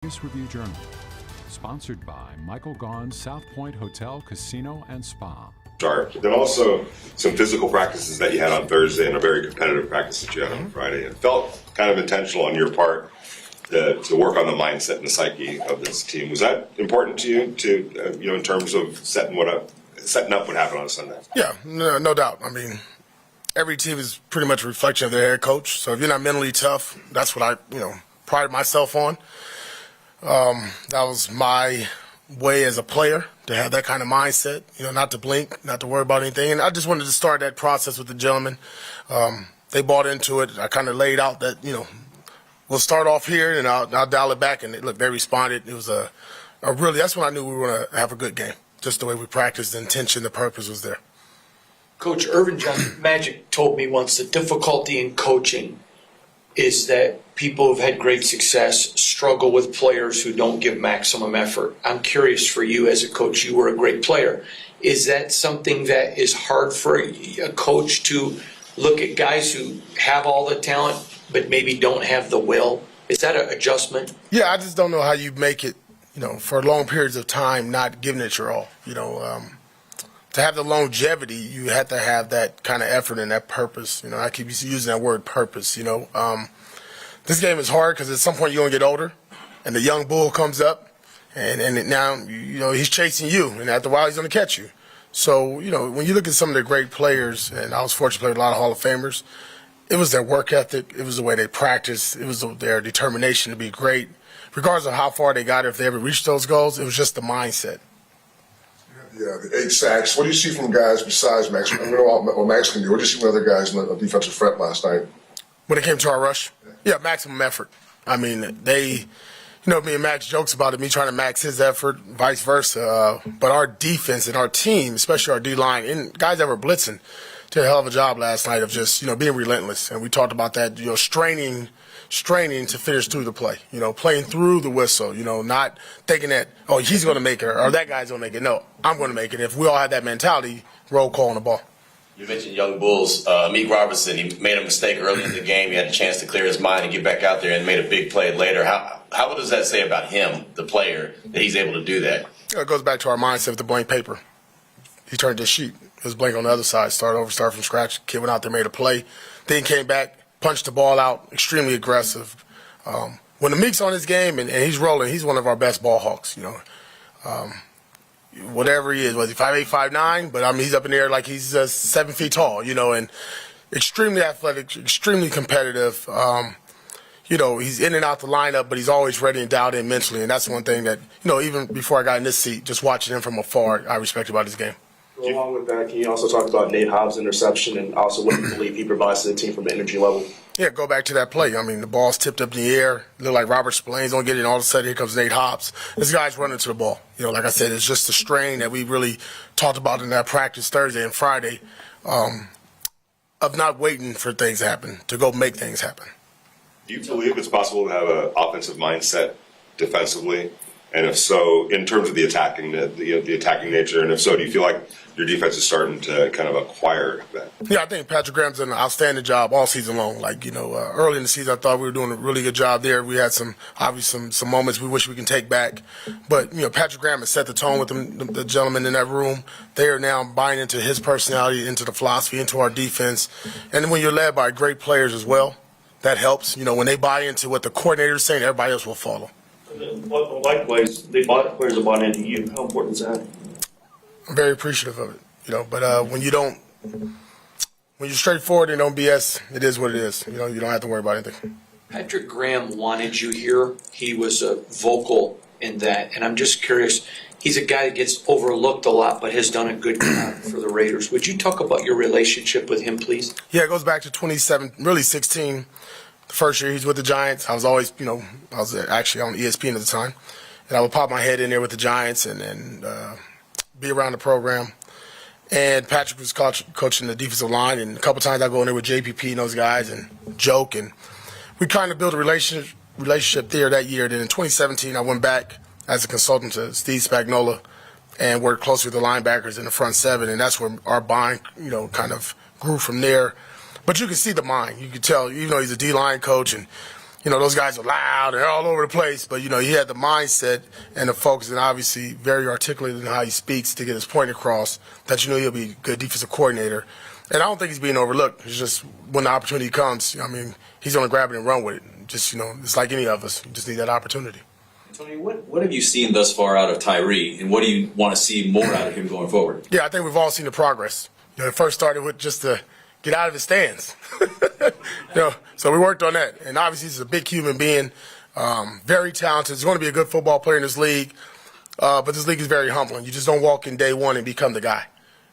Vegas Review Journal, sponsored by Michael Gaughan's South Point Hotel, Casino, and Spa. Sharp. Then also some physical practices that you had on Thursday and a very competitive practice that you had on Friday. It felt kind of intentional on your part to work on the mindset and the psyche of this team. Was that important to you, in terms of setting up what happened on Sunday? Yeah, no doubt. I mean, every team is pretty much a reflection of their head coach. So if you're not mentally tough, that's what I, prided myself on. That was my way as a player to have that kind of mindset, not to blink, not to worry about anything. And I just wanted to start that process with the gentlemen. They bought into it. I kind of laid out that, we'll start off here and I'll dial it back. And look, they responded. It was that's when I knew we were going to have a good game. Just the way we practiced, the intention, the purpose was there. Coach Irvin John Magic told me once the difficulty in coaching is that people who've had great success struggle with players who don't give maximum effort. I'm curious for you as a coach, you were a great player. Is that something that is hard for a coach to look at guys who have all the talent but maybe don't have the will? Is that an adjustment? Yeah, I just don't know how you make it, for long periods of time not giving it your all. To have the longevity, you have to have that kind of effort and that purpose. I keep using that word purpose, This game is hard because at some point you're going to get older, and the young bull comes up, and now, he's chasing you, and after a while he's going to catch you. So, when you look at some of the great players, and I was fortunate to play with a lot of Hall of Famers, it was their work ethic, it was the way they practiced, it was their determination to be great. Regardless of how far they got, if they ever reached those goals, it was just the mindset. Yeah, the 8 sacks. What do you see from guys besides Max? I know what Max can do. What do you see from other guys on the defensive front last night? When it came to our rush? Yeah, maximum effort. I mean, me and Max jokes about it, me trying to max his effort, vice versa. But our defense and our team, especially our D-line, and guys that were blitzing, did a hell of a job last night of just, being relentless. And we talked about that, straining to finish through the play, playing through the whistle, not thinking that, oh, he's going to make it or that guy's going to make it. No, I'm going to make it. If we all had that mentality, roll call on the ball. You mentioned young bulls. Meek Robertson, he made a mistake early in the game. He had a chance to clear his mind and get back out there and made a big play later. How does that say about him, the player, that he's able to do that? It goes back to our mindset with the blank paper. He turned this sheet. It was blank on the other side. Start from scratch. Kid went out there, made a play. Then came back, punched the ball out, extremely aggressive. When the Meek's on his game and he's rolling, he's one of our best ball hawks, Whatever he is, was he 5'8", 5'9", but he's up in the air like he's 7 feet tall, and extremely athletic, extremely competitive. He's in and out the lineup, but he's always ready and dialed in mentally, and that's one thing that, even before I got in this seat, just watching him from afar, I respect about his game. Along with that, can you also talk about Nate Hobbs' interception and also what you believe he provides to the team from the energy level? Yeah, go back to that play. The ball's tipped up in the air. Look like Robert Spillane's going to get it, and all of a sudden here comes Nate Hobbs. This guy's running to the ball. Like I said, it's just the strain that we really talked about in that practice Thursday and Friday of not waiting for things to happen, to go make things happen. Do you believe it's possible to have an offensive mindset defensively? And if so, in terms of the attacking nature, and if so, do you feel like your defense is starting to kind of acquire that? Yeah, I think Patrick Graham's done an outstanding job all season long. Early in the season, I thought we were doing a really good job there. We had some moments we wish we can take back. But, Patrick Graham has set the tone with the gentlemen in that room. They are now buying into his personality, into the philosophy, into our defense. And when you're led by great players as well, that helps. When they buy into what the coordinator is saying, everybody else will follow. Likewise, players are bought into you. How important is that? I'm very appreciative of it, but when you're straightforward and don't BS, it is what it is. You don't have to worry about anything. Patrick Graham wanted you here. He was vocal in that, and I'm just curious. He's a guy that gets overlooked a lot, but has done a good job for the Raiders. Would you talk about your relationship with him, please? Yeah, it goes back to 16. The first year he's with the Giants, I was always, I was actually on ESPN at the time, and I would pop my head in there with the Giants and be around the program. And Patrick was coaching the defensive line, and a couple times I go in there with JPP and those guys and joke, and we kind of built a relationship there that year. Then in 2017, I went back as a consultant to Steve Spagnuolo and worked closely with the linebackers in the front seven, and that's where our bond, kind of grew from there. But you can see the mind. You can tell, even though he's a D-line coach and those guys are loud, they're all over the place, but, he had the mindset and the focus, and obviously very articulate in how he speaks to get his point across, that he'll be a good defensive coordinator. And I don't think he's being overlooked. It's just when the opportunity comes, he's going to grab it and run with it. Just, it's like any of us. You just need that opportunity. Tony, what have you seen thus far out of Tyree, and what do you want to see more out of him going forward? Yeah, I think we've all seen the progress. It first started with just to get out of his stands. So we worked on that. And obviously he's a big human being, very talented. He's going to be a good football player in this league. But this league is very humbling. You just don't walk in day one and become the guy.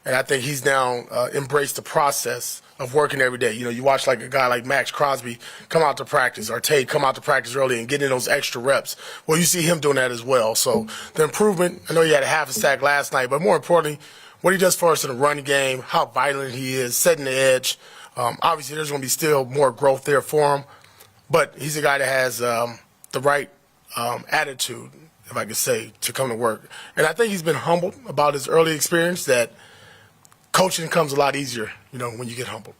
And I think he's now embraced the process of working every day. You watch like a guy like Max Crosby come out to practice, or Tate come out to practice early and get in those extra reps. Well, you see him doing that as well. So the improvement, I know he had a half a sack last night, but more importantly, what he does for us in the running game, how violent he is, setting the edge. Obviously, there's going to be still more growth there for him, but he's a guy that has the right attitude, if I could say, to come to work. And I think he's been humbled about his early experience, that coaching comes a lot easier, when you get humbled.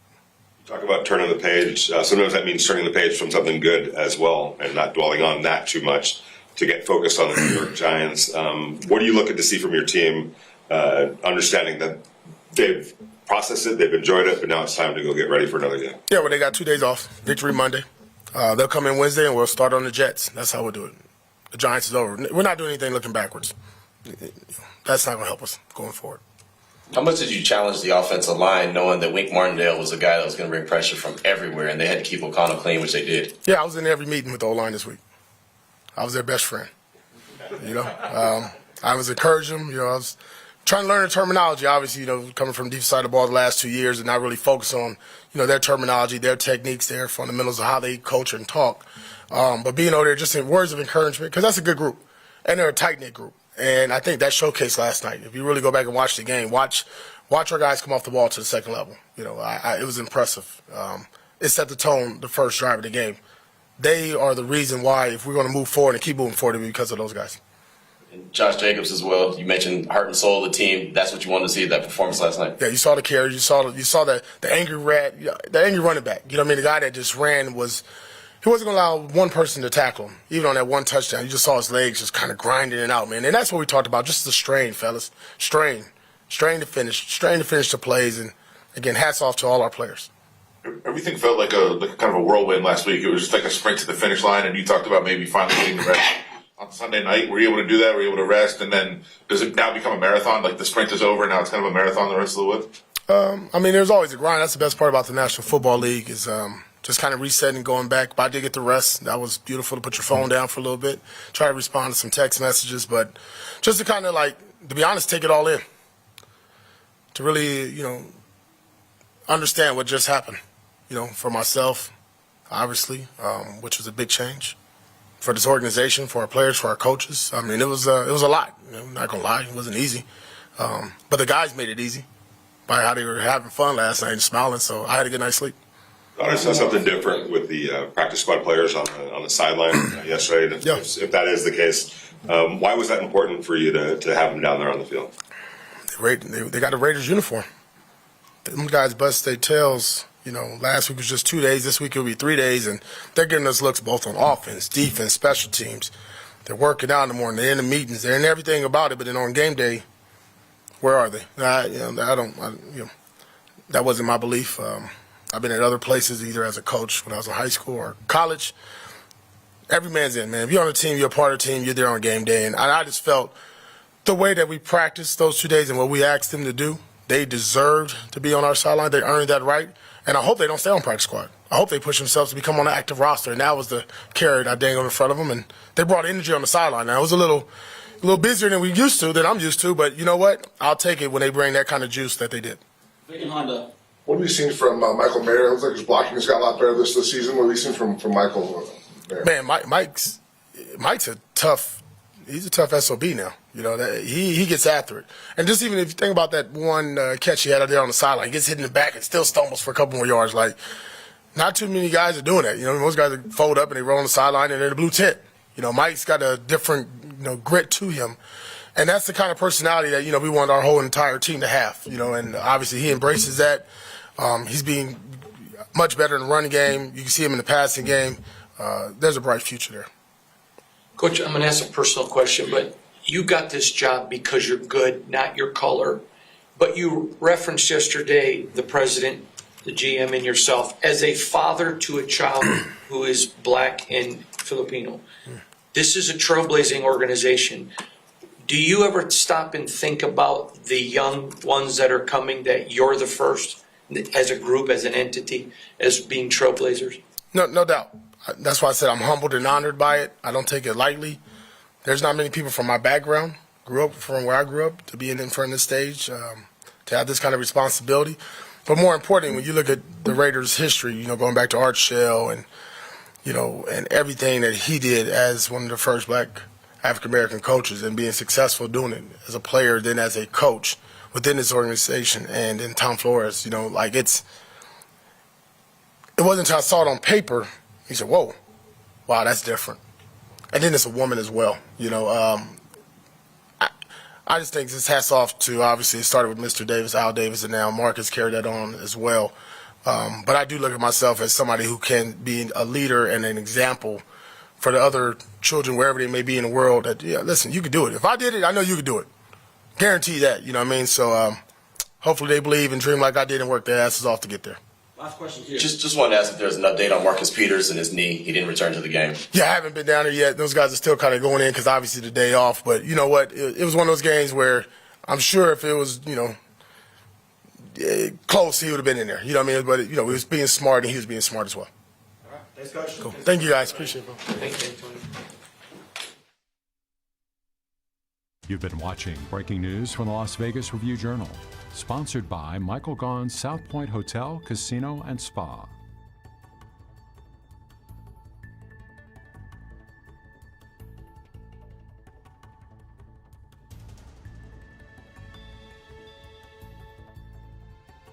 Talk about turning the page. Sometimes that means turning the page from something good as well, and not dwelling on that too much to get focused on the New York Giants. What are you looking to see from your team, understanding that they've processed it, they've enjoyed it, but now it's time to go get ready for another game? Yeah, well, they got 2 days off. Victory Monday. They'll come in Wednesday, and we'll start on the Jets. That's how we'll do it. The Giants is over. We're not doing anything looking backwards. That's not going to help us going forward. How much did you challenge the offensive line, knowing that Wink Martindale was a guy that was going to bring pressure from everywhere, and they had to keep O'Connell clean, which they did? Yeah, I was in every meeting with the O-line this week. I was their best friend. I was encouraging them. I was trying to learn the terminology. Obviously, coming from the deep side of the ball the last 2 years, and not really focus on, their terminology, their techniques, their fundamentals of how they coach and talk. But being over there just in words of encouragement, because that's a good group, and they're a tight-knit group. And I think that showcased last night. If you really go back and watch the game, watch our guys come off the ball to the second level. It was impressive. It set the tone the first drive of the game. They are the reason why, if we're going to move forward and keep moving forward, it'll be because of those guys. And Josh Jacobs as well. You mentioned heart and soul of the team. That's what you wanted to see, that performance last night. Yeah, you saw the carries. You saw the angry the angry running back. The guy that just ran was. He wasn't going to allow one person to tackle him. Even on that one touchdown, you just saw his legs just kind of grinding it out, man. And that's what we talked about, just the strain, fellas. Strain to finish the plays. And, again, hats off to all our players. Everything felt like a kind of a whirlwind last week. It was just like a sprint to the finish line, and you talked about maybe finally getting the rest on Sunday night. Were you able to do that? Were you able to rest? And then does it now become a marathon? Like the sprint is over, now it's kind of a marathon the rest of the week? There's always a grind. That's the best part about the National Football League is just kind of resetting, going back. But I did get the rest. That was beautiful to put your phone down for a little bit, try to respond to some text messages, but just to kind of to be honest, take it all in. To really, understand what just happened, for myself, obviously, which was a big change. For this organization, for our players, for our coaches. It was a lot. I'm not going to lie, it wasn't easy. But the guys made it easy by how they were having fun last night and smiling, so I had a good night's sleep. I saw something different with the practice squad players on the sideline yesterday. If that is the case, why was that important for you to have them down there on the field? They got a Raiders uniform. Them guys bust their tails. Last week was just 2 days. This week it'll be 3 days, and they're giving us looks both on offense, defense, special teams. They're working out in the morning. They're in the meetings. They're in everything about it. But then on game day, where are they? That wasn't my belief. I've been at other places, either as a coach when I was in high school or college. Every man's in, man. If you're on a team, you're a part of the team, you're there on game day. And I just felt the way that we practiced those 2 days and what we asked them to do, they deserved to be on our sideline. They earned that right. And I hope they don't stay on practice squad. I hope they push themselves to become on an active roster. And that was the carrot I dangled in front of them. And they brought energy on the sideline. Now, it was a little busier than I'm used to. But you know what? I'll take it when they bring that kind of juice that they did. What have you seen from Michael Mayer? It looks like his blocking has got a lot better this season. What have you seen from Michael Mayer? Man, Mike's he's a tough SOB now. He gets after it. And just even if you think about that one catch he had out there on the sideline, he gets hit in the back and still stumbles for a couple more yards. Not too many guys are doing that. Most guys fold up and they roll on the sideline and they're in the blue tent. Mike's got a different, grit to him. And that's the kind of personality that, we want our whole entire team to have, and obviously he embraces that. He's being much better in the running game. You can see him in the passing game. there's a bright future there. Coach, I'm going to ask a personal question, but you got this job because you're good, not your color. But you referenced yesterday the president, the GM, and yourself as a father to a child who is black and Filipino. This is a trailblazing organization. Do you ever stop and think about the young ones that are coming, that you're the first as a group, as an entity, as being trailblazers? No doubt. That's why I said I'm humbled and honored by it. I don't take it lightly. There's not many people from my background, grew up from where I grew up, to be in front of the stage, to have this kind of responsibility. But more importantly, when you look at the Raiders' history, going back to Art Shell and, and everything that he did as one of the first black African-American coaches and being successful doing it as a player, then as a coach within this organization, and then Tom Flores, it wasn't until I saw it on paper, he said, whoa, wow, that's different. And then it's a woman as well, I just think this hats off to, obviously, it started with Mr. Davis, Al Davis, and now Marcus carried that on as well. But I do look at myself as somebody who can be a leader and an example for the other children, wherever they may be in the world, that, listen, you can do it. If I did it, I know you can do it. Guarantee that, you know what I mean? So hopefully they believe and dream like I did and work their asses off to get there. Last question here. Just wanted to ask if there's an update on Marcus Peters and his knee. He didn't return to the game. Yeah, I haven't been down there yet. Those guys are still kind of going in because obviously the day off. But you know what? It was one of those games where I'm sure if it was, close, he would have been in there. You know what I mean? But, he was being smart, and he was being smart as well. All right. Thanks, Coach. Cool. Thank you, guys. Appreciate it, bro. Thank you, Antonio. You've been watching breaking news from the Las Vegas Review-Journal, sponsored by Michael Gaughan's South Point Hotel, Casino, and Spa.